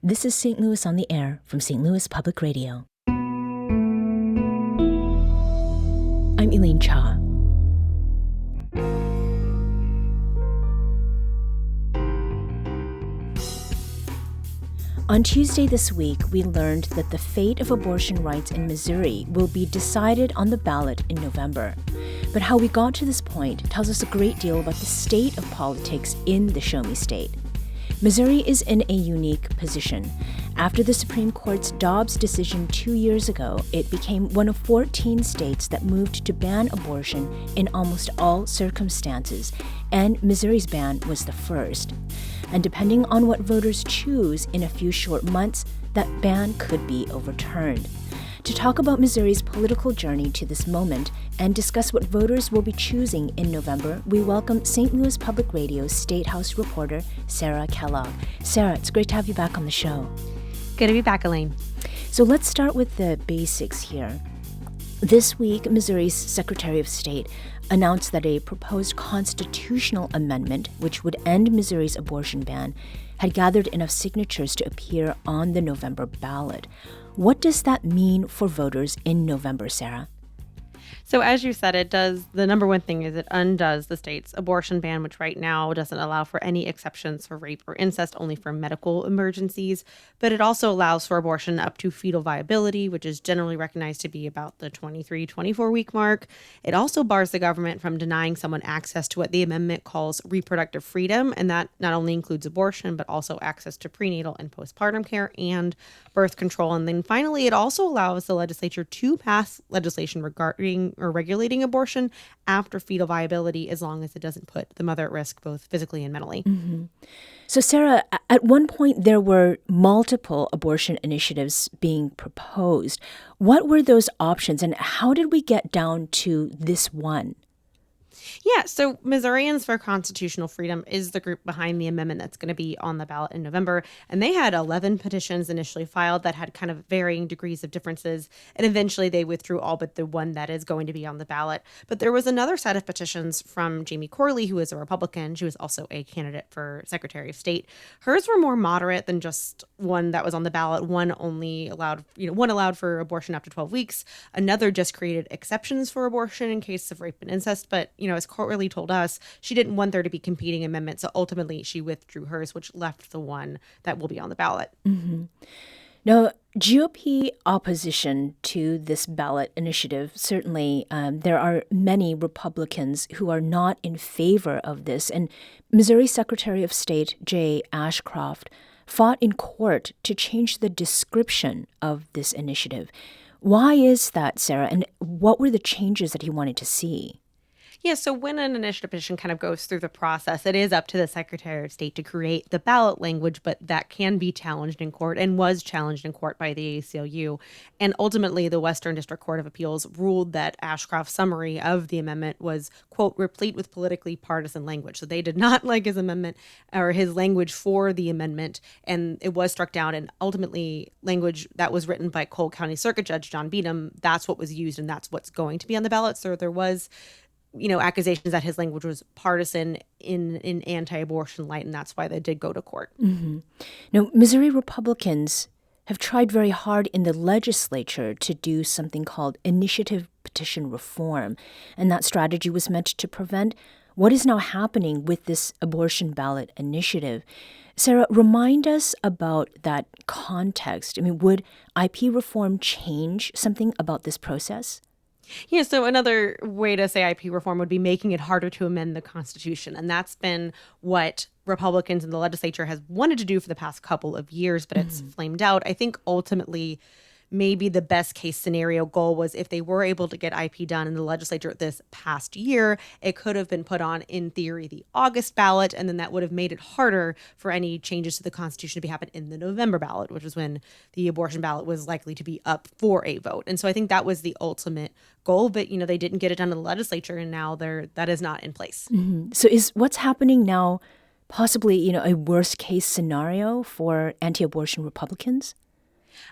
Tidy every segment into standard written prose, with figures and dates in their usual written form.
This is St. Louis on the Air from St. Louis Public Radio. I'm Elaine Cha. On Tuesday this week, we learned that the fate of abortion rights in Missouri will be decided on the ballot in November. But how we got to this point tells us a great deal about the state of politics in the Show Me State. Missouri is in a unique position. After the Supreme Court's Dobbs decision 2 years ago, it became one of 14 states that moved to ban abortion in almost all circumstances, and Missouri's ban was the first. And depending on what voters choose in a few short months, that ban could be overturned. To talk about Missouri's political journey to this moment and discuss what voters will be choosing in November, we welcome St. Louis Public Radio's statehouse reporter, Sarah Kellogg. Sarah, it's great to have you back on the show. Good to be back, Elaine. So let's start with the basics here. This week, Missouri's Secretary of State announced that a proposed constitutional amendment, which would end Missouri's abortion ban, had gathered enough signatures to appear on the November ballot. What does that mean for voters in November, Sarah? So as you said, the number one thing is it undoes the state's abortion ban, which right now doesn't allow for any exceptions for rape or incest, only for medical emergencies. But it also allows for abortion up to fetal viability, which is generally recognized to be about the 23, 24-week mark. It also bars the government from denying someone access to what the amendment calls reproductive freedom. And that not only includes abortion, but also access to prenatal and postpartum care and birth control. And then finally, it also allows the legislature to pass legislation regarding or regulating abortion after fetal viability, as long as it doesn't put the mother at risk both physically and mentally. Mm-hmm. So, Sarah, at one point there were multiple abortion initiatives being proposed. What were those options, and how did we get down to this one? Yeah, so Missourians for Constitutional Freedom is the group behind the amendment that's going to be on the ballot in November. And they had 11 petitions initially filed that had kind of varying degrees of differences. And eventually they withdrew all but the one that is going to be on the ballot. But there was another set of petitions from Jamie Corley, who is a Republican. She was also a candidate for Secretary of State. Hers were more moderate than just one that was on the ballot. One allowed for abortion up to 12 weeks. Another just created exceptions for abortion in case of rape and incest. But, as Corley told us, she didn't want there to be competing amendments. So ultimately, she withdrew hers, which left the one that will be on the ballot. Mm-hmm. Now, GOP opposition to this ballot initiative, certainly there are many Republicans who are not in favor of this. And Missouri Secretary of State J. Ashcroft fought in court to change the description of this initiative. Why is that, Sarah? And what were the changes that he wanted to see? Yeah, so when an initiative petition kind of goes through the process, it is up to the Secretary of State to create the ballot language, but that can be challenged in court and was challenged in court by the ACLU. And ultimately, the Western District Court of Appeals ruled that Ashcroft's summary of the amendment was, quote, replete with politically partisan language. So they did not like his amendment or his language for the amendment, and it was struck down. And ultimately, language that was written by Cole County Circuit Judge John Beadham, that's what was used, and that's what's going to be on the ballot. So there was accusations that his language was partisan in anti-abortion light, and that's why they did go to court. Mm-hmm. Now, Missouri Republicans have tried very hard in the legislature to do something called initiative petition reform, and that strategy was meant to prevent what is now happening with this abortion ballot initiative. Sarah, remind us about that context. I mean, would IP reform change something about this process? Yeah, so another way to say IP reform would be making it harder to amend the Constitution. And that's been what Republicans in the legislature has wanted to do for the past couple of years, but it's flamed out. I think ultimately maybe the best case scenario goal was if they were able to get IP done in the legislature this past year, it could have been put on, in theory, the August ballot, and then that would have made it harder for any changes to the Constitution to be happen in the November ballot, which is when the abortion ballot was likely to be up for a vote. And so I think that was the ultimate goal, but they didn't get it done in the legislature, and now that is not in place. Mm-hmm. So is what's happening now possibly, a worst case scenario for anti-abortion Republicans?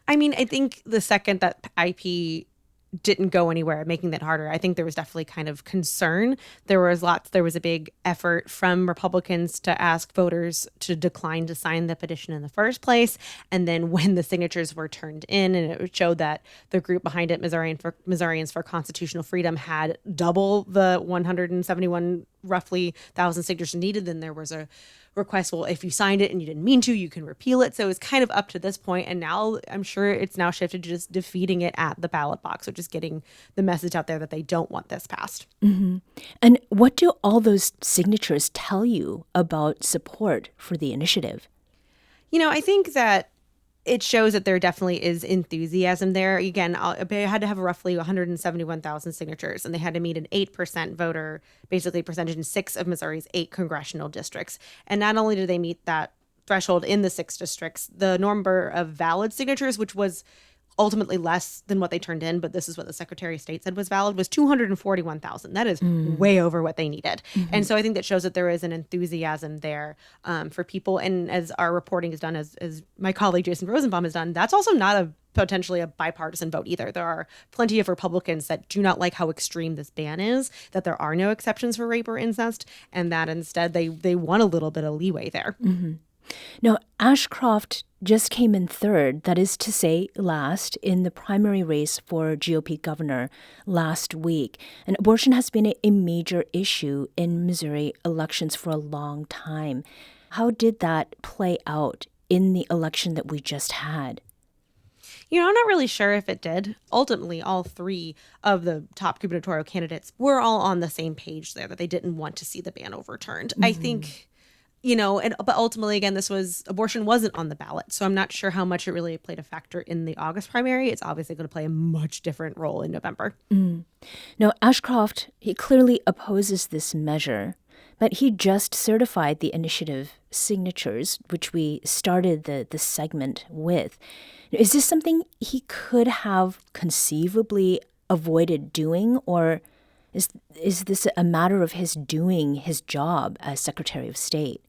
I mean, I think the second that IP didn't go anywhere, making that harder. I think there was definitely kind of concern. There was a big effort from Republicans to ask voters to decline to sign the petition in the first place. And then when the signatures were turned in, and it showed that the group behind it, Missourians for Constitutional Freedom, had double the 171 roughly thousand signatures needed, then there was a request, well, if you signed it and you didn't mean to, you can repeal it. So it's kind of up to this point, and now I'm sure it's now shifted to just defeating it at the ballot box, or just getting the message out there that they don't want this passed. Mm-hmm. And what do all those signatures tell you about support for the initiative? I think that it shows that there definitely is enthusiasm there. Again, they had to have roughly 171,000 signatures, and they had to meet an 8% voter, basically percentage in 6 of Missouri's 8 congressional districts. And not only did they meet that threshold in the 6 districts, the number of valid signatures, which was ultimately less than what they turned in, but this is what the Secretary of State said was valid, was 241,000. That is way over what they needed. Mm-hmm. And so I think that shows that there is an enthusiasm there for people. And as our reporting is done, as my colleague Jason Rosenbaum has done, that's also not potentially a bipartisan vote either. There are plenty of Republicans that do not like how extreme this ban is, that there are no exceptions for rape or incest, and that instead they want a little bit of leeway there. Mm-hmm. Now, Ashcroft just came in third, that is to say, last, in the primary race for GOP governor last week. And abortion has been a major issue in Missouri elections for a long time. How did that play out in the election that we just had? I'm not really sure if it did. Ultimately, all 3 of the top gubernatorial candidates were all on the same page there, that they didn't want to see the ban overturned. Mm-hmm. I think... but ultimately, again, abortion wasn't on the ballot. So I'm not sure how much it really played a factor in the August primary. It's obviously going to play a much different role in November. Now, Ashcroft, he clearly opposes this measure, but he just certified the initiative signatures, which we started the segment with. Is this something he could have conceivably avoided doing, or is this a matter of his doing his job as Secretary of State?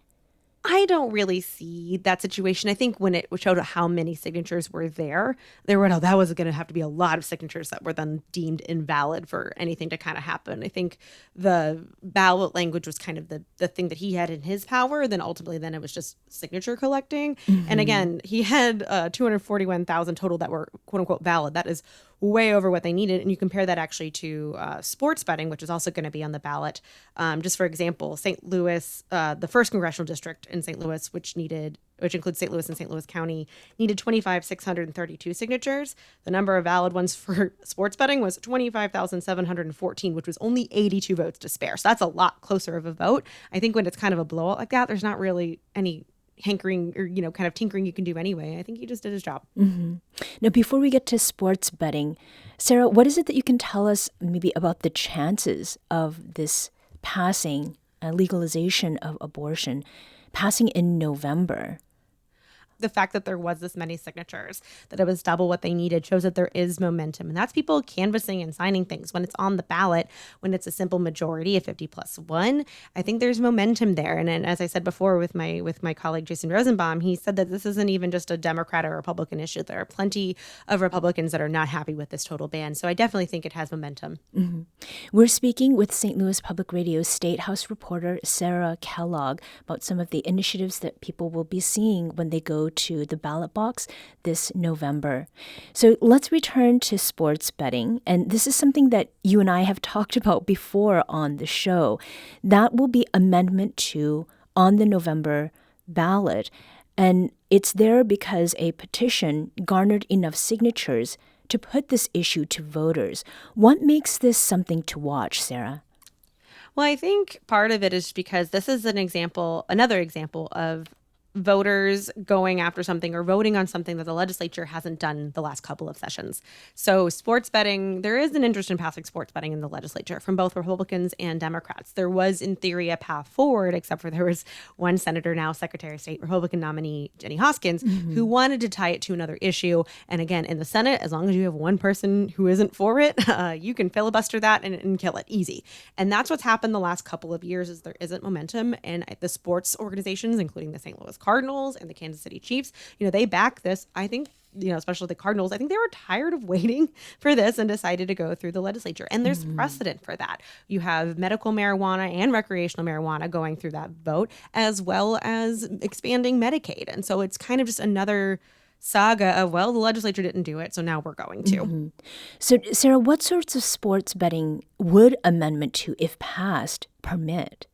I don't really see that situation. I think when it showed how many signatures were there were, that was going to have to be a lot of signatures that were then deemed invalid for anything to kind of happen. I think the ballot language was kind of the thing that he had in his power. Then ultimately, then it was just signature collecting. Mm-hmm. And again, he had 241,000 total that were quote unquote valid. That is way over what they needed. And you compare that actually to sports betting, which is also going to be on the ballot. Just for example, St. Louis, the first congressional district in St. Louis, which includes St. Louis and St. Louis County, needed 25,632 signatures. The number of valid ones for sports betting was 25,714, which was only 82 votes to spare. So that's a lot closer of a vote. I think when it's kind of a blowout like that, there's not really any hankering or, kind of tinkering you can do anyway. I think he just did his job. Mm-hmm. Now, before we get to sports betting, Sarah, what is it that you can tell us maybe about the chances of this passing, legalization of abortion, passing in November? The fact that there was this many signatures, that it was double what they needed, shows that there is momentum. And that's people canvassing and signing things. When it's on the ballot, when it's a simple majority of 50+1, I think there's momentum there. And as I said before with my colleague Jason Rosenbaum, he said that this isn't even just a Democrat or Republican issue. There are plenty of Republicans that are not happy with this total ban. So I definitely think it has momentum. Mm-hmm. We're speaking with St. Louis Public Radio Statehouse reporter Sarah Kellogg about some of the initiatives that people will be seeing when they go to the ballot box this November. So let's return to sports betting. And this is something that you and I have talked about before on the show. That will be Amendment 2 on the November ballot. And it's there because a petition garnered enough signatures to put this issue to voters. What makes this something to watch, Sarah? Well, I think part of it is because this is another example of voters going after something or voting on something that the legislature hasn't done the last couple of sessions. So sports betting, there is an interest in passing sports betting in the legislature from both Republicans and Democrats. There was, in theory, a path forward, except for there was one senator, now Secretary of State, Republican nominee Jenny Hoskins, who wanted to tie it to another issue. And again, in the Senate, as long as you have one person who isn't for it, you can filibuster that and kill it easy. And that's what's happened the last couple of years is there isn't momentum. And the sports organizations, including the St. Louis Cardinals and the Kansas City Chiefs, they back this. I think especially the Cardinals, I think they were tired of waiting for this and decided to go through the legislature. And there's precedent for that. You have medical marijuana and recreational marijuana going through that vote, as well as expanding Medicaid. And so it's kind of just another saga of, well, the legislature didn't do it, so now we're going to. So, Sarah, what sorts of sports betting would Amendment 2, if passed, permit?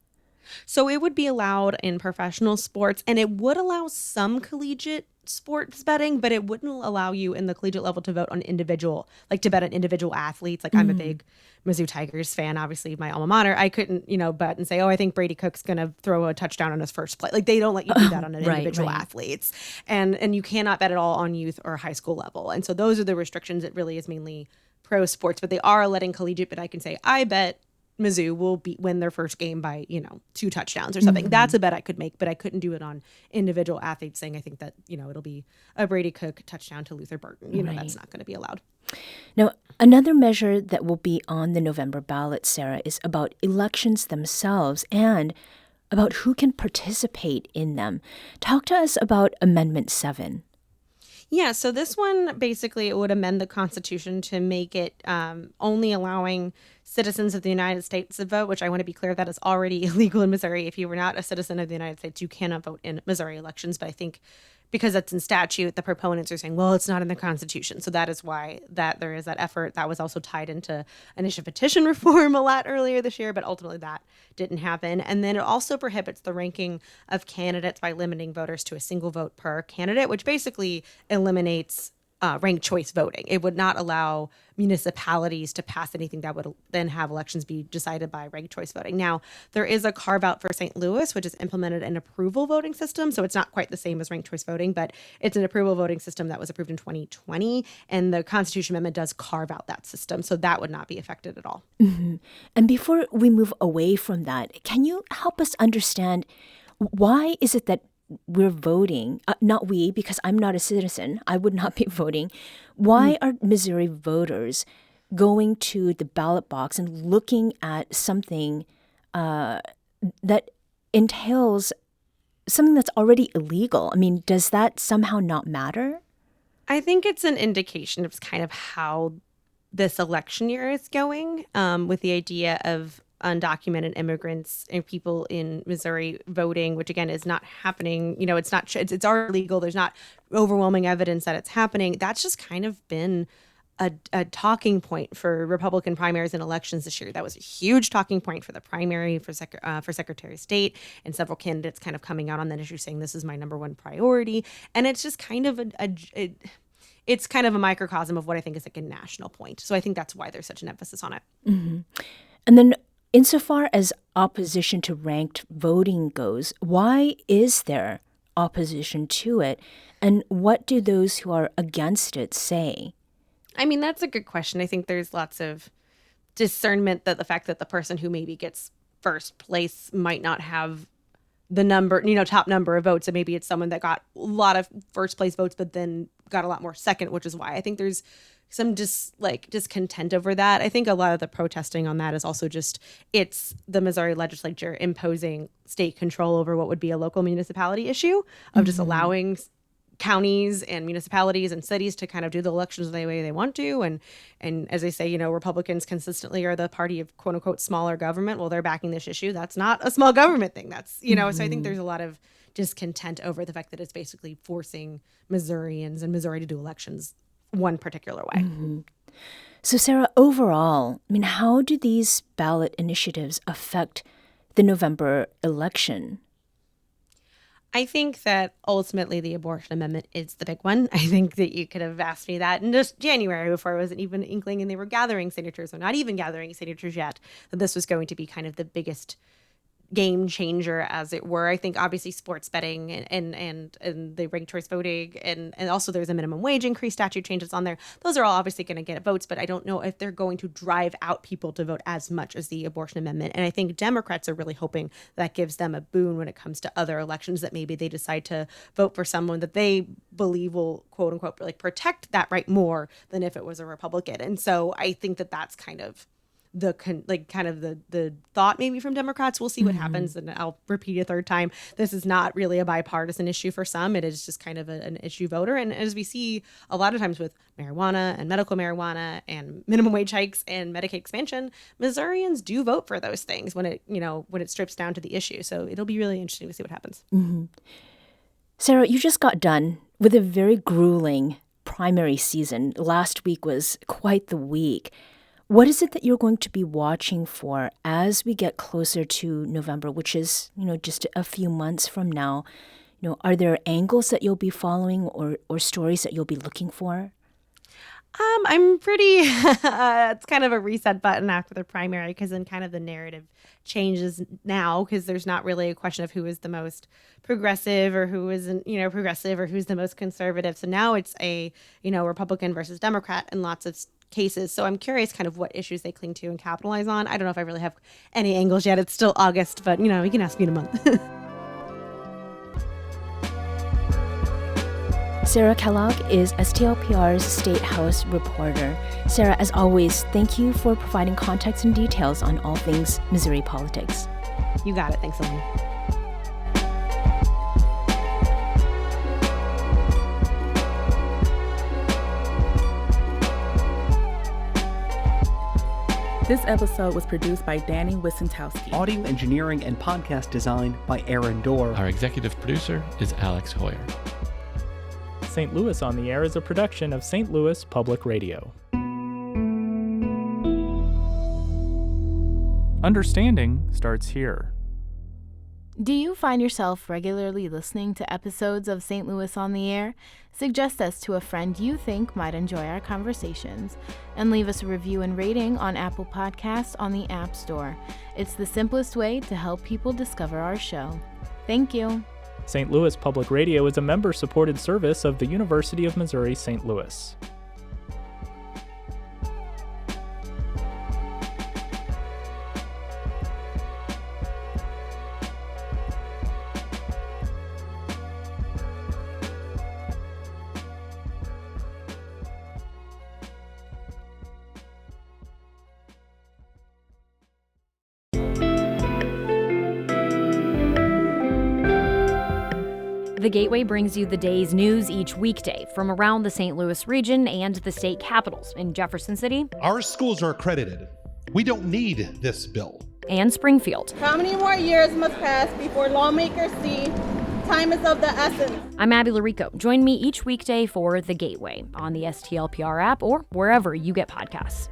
So it would be allowed in professional sports, and it would allow some collegiate sports betting, but it wouldn't allow you in the collegiate level to vote on individual, like to bet on individual athletes. Like I'm a big Mizzou Tigers fan, obviously my alma mater. I couldn't, bet and say, oh, I think Brady Cook's going to throw a touchdown on his first play. Like they don't let you do that on an individual athletes. And you cannot bet at all on youth or high school level. And so those are the restrictions. It really is mainly pro sports, but they are letting collegiate, but I can say, I bet Mizzou will win their first game by, 2 touchdowns or something. That's a bet I could make, but I couldn't do it on individual athletes saying, I think that, it'll be a Brady Cook touchdown to Luther Burton. That's not going to be allowed. Now, another measure that will be on the November ballot, Sarah, is about elections themselves and about who can participate in them. Talk to us about Amendment 7. Yeah, so this one basically it would amend the Constitution to make it only allowing citizens of the United States to vote, which I want to be clear that is already illegal in Missouri. If you were not a citizen of the United States, you cannot vote in Missouri elections. But I think because that's in statute, the proponents are saying, well, it's not in the Constitution. So that is why that there is that effort. That was also tied into initial petition reform a lot earlier this year, but ultimately that didn't happen. And then it also prohibits the ranking of candidates by limiting voters to a single vote per candidate, which basically eliminates ranked choice voting. It would not allow municipalities to pass anything that would then have elections be decided by ranked choice voting. Now, there is a carve out for St. Louis, which has implemented an approval voting system. So it's not quite the same as ranked choice voting, but it's an approval voting system that was approved in 2020. And the Constitution Amendment does carve out that system. So that would not be affected at all. And before we move away from that, can you help us understand why is it that we're voting, not we, because I'm not a citizen, I would not be voting. Why are Missouri voters going to the ballot box and looking at something that entails something that's already illegal? I mean, does that somehow not matter? I think it's an indication of kind of how this election year is going, with the idea of undocumented immigrants and people in Missouri voting, which again is not happening. It's already legal. There's not overwhelming evidence that it's happening. That's just kind of been a talking point for Republican primaries and elections this year. That was a huge talking point for the primary for Secretary of State, and several candidates kind of coming out on that issue saying this is my number one priority. And it's just kind of it's kind of a microcosm of what I think is like a national point. So I think that's why there's such an emphasis on it. And then insofar as opposition to ranked voting goes, why is there opposition to it? And what do those who are against it say? I mean, that's a good question. I think there's lots of discernment that the fact that the person who maybe gets first place might not have the number, top number of votes. And maybe it's someone that got a lot of first place votes, but then got a lot more second, which is why I think there's some discontent over that. I think a lot of the protesting on that is also just it's the Missouri legislature imposing state control over what would be a local municipality issue of just allowing counties and municipalities and cities to kind of do the elections the way they want to. And as they say, Republicans consistently are the party of quote unquote smaller government. Well, they're backing this issue. That's not a small government thing. That's, so I think there's a lot of discontent over the fact that it's basically forcing Missourians and Missouri to do elections one particular way. So, Sarah, overall, how do these ballot initiatives affect the November election? I think that ultimately the abortion amendment is the big one. I think that you could have asked me that in just January before I wasn't even inkling and they were gathering signatures or not even gathering signatures yet, that this was going to be kind of the biggest game changer, as it were. I think obviously sports betting and the ranked choice voting and also there's a minimum wage increase statute changes on there. Those are all obviously going to get votes, but I don't know if they're going to drive out people to vote as much as the abortion amendment. And I think Democrats are really hoping that gives them a boon when it comes to other elections, that maybe they decide to vote for someone that they believe will quote unquote protect that right more than if it was a Republican. And so I think that that's kind of the thought maybe from Democrats. We'll see what happens. And I'll repeat a third time. This is not really a bipartisan issue for some. It is just kind of an issue voter. And as we see a lot of times with marijuana and medical marijuana and minimum wage hikes and Medicaid expansion, Missourians do vote for those things when it strips down to the issue. So it'll be really interesting to see what happens. Mm-hmm. Sarah, you just got done with a very grueling primary season. Last week was quite the week. What is it that you're going to be watching for as we get closer to November, which is, just a few months from now? Are there angles that you'll be following or stories that you'll be looking for? I'm pretty, it's kind of a reset button after the primary, because then kind of the narrative changes now, because there's not really a question of who is the most progressive or who isn't, progressive, or who's the most conservative. So now it's a, Republican versus Democrat in lots of cases. So I'm curious kind of what issues they cling to and capitalize on. I don't know if I really have any angles yet. It's still August, but, you can ask me in a month. Sarah Kellogg is STLPR's Statehouse reporter. Sarah, as always, thank you for providing context and details on all things Missouri politics. You got it. Thanks, Elaine. This episode was produced by Danny Wissentowski. Audio engineering and podcast design by Aaron Dorr. Our executive producer is Alex Hoyer. St. Louis on the Air is a production of St. Louis Public Radio. Understanding starts here. Do you find yourself regularly listening to episodes of St. Louis on the Air? Suggest us to a friend you think might enjoy our conversations, and leave us a review and rating on Apple Podcasts on the App Store. It's the simplest way to help people discover our show. Thank you. St. Louis Public Radio is a member-supported service of the University of Missouri St. Louis. The Gateway brings you the day's news each weekday from around the St. Louis region and the state capitals in Jefferson City. Our schools are accredited. We don't need this bill. And Springfield. How many more years must pass before lawmakers see time is of the essence? I'm Abby Larico. Join me each weekday for The Gateway on the STLPR app or wherever you get podcasts.